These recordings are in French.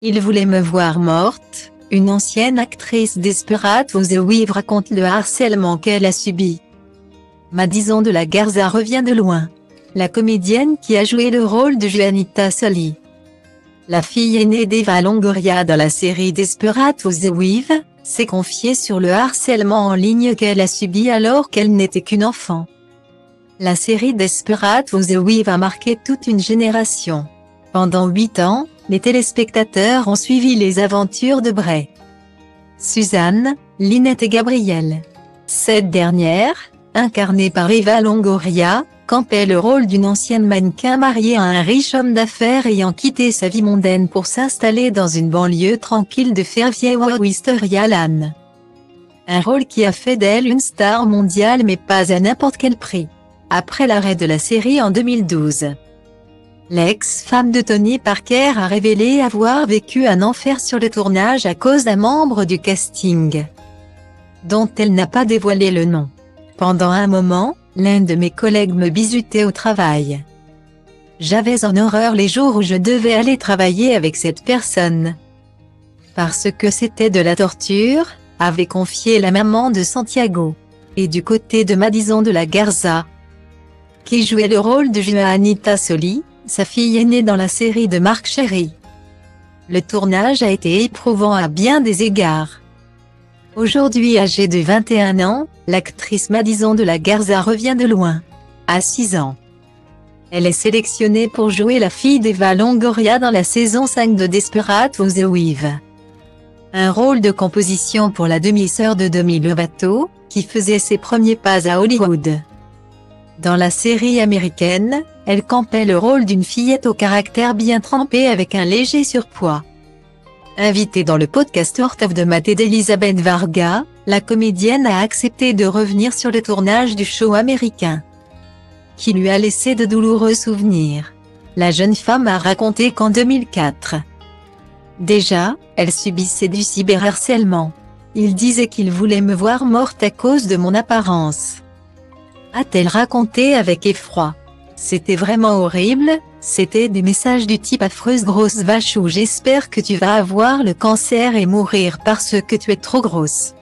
Il voulait me voir morte. Une ancienne actrice Desperate Housewives raconte le harcèlement qu'elle a subi. Madison de la Garza revient de loin. La comédienne qui a joué le rôle de Juanita Soli, la fille aînée d'Eva Longoria dans la série Desperate Housewives, s'est confiée sur le harcèlement en ligne qu'elle a subi alors qu'elle n'était qu'une enfant. La série Desperate Housewives a marqué toute une génération. Pendant 8 ans, les téléspectateurs ont suivi les aventures de Bray, Suzanne, Lynette et Gabrielle. Cette dernière, incarnée par Eva Longoria, campait le rôle d'une ancienne mannequin mariée à un riche homme d'affaires ayant quitté sa vie mondaine pour s'installer dans une banlieue tranquille de Fairview à Wisteria-Lan. Un rôle qui a fait d'elle une star mondiale mais pas à n'importe quel prix. Après l'arrêt de la série en 2012, l'ex-femme de Tony Parker a révélé avoir vécu un enfer sur le tournage à cause d'un membre du casting, dont elle n'a pas dévoilé le nom. Pendant un moment, l'un de mes collègues me bizutait au travail. J'avais en horreur les jours où je devais aller travailler avec cette personne, parce que c'était de la torture, avait confié la maman de Santiago. Et du côté de Madison de la Garza, qui jouait le rôle de Juanita Soli, sa fille aînée dans la série de Marc Cherry. Le tournage a été éprouvant à bien des égards. Aujourd'hui âgée de 21 ans, l'actrice Madison de la Garza revient de loin. À 6 ans, elle est sélectionnée pour jouer la fille d'Eva Longoria dans la saison 5 de Desperate Housewives. Un rôle de composition pour la demi-sœur de Demi Lovato, qui faisait ses premiers pas à Hollywood. Dans la série américaine, elle campait le rôle d'une fillette au caractère bien trempé avec un léger surpoids. Invitée dans le podcast Art of the Mat d'Elizabeth Varga, la comédienne a accepté de revenir sur le tournage du show américain, qui lui a laissé de douloureux souvenirs. La jeune femme a raconté qu'en 2004, déjà, elle subissait du cyberharcèlement. Il disait qu'il voulait me voir morte à cause de mon apparence, a-t-elle raconté avec effroi. C'était vraiment horrible, c'était des messages du type affreuse grosse vache ou j'espère que tu vas avoir le cancer et mourir parce que tu es trop grosse.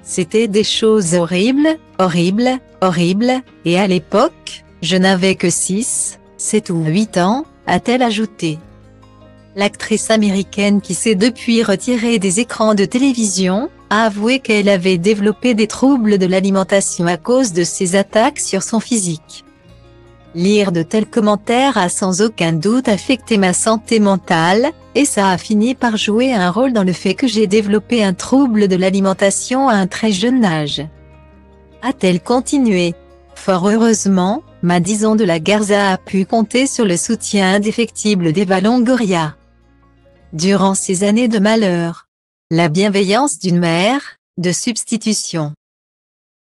C'était des choses horribles, horribles, horribles, et à l'époque, je n'avais que 6, 7 ou 8 ans, a-t-elle ajouté. L'actrice américaine qui s'est depuis retirée des écrans de télévision, a avoué qu'elle avait développé des troubles de l'alimentation à cause de ses attaques sur son physique. Lire de tels commentaires a sans aucun doute affecté ma santé mentale, et ça a fini par jouer un rôle dans le fait que j'ai développé un trouble de l'alimentation à un très jeune âge, a-t-elle continué. Fort heureusement, Madison de la Garza a pu compter sur le soutien indéfectible d'Eva Longoria durant ces années de malheur. La bienveillance d'une mère, de substitution.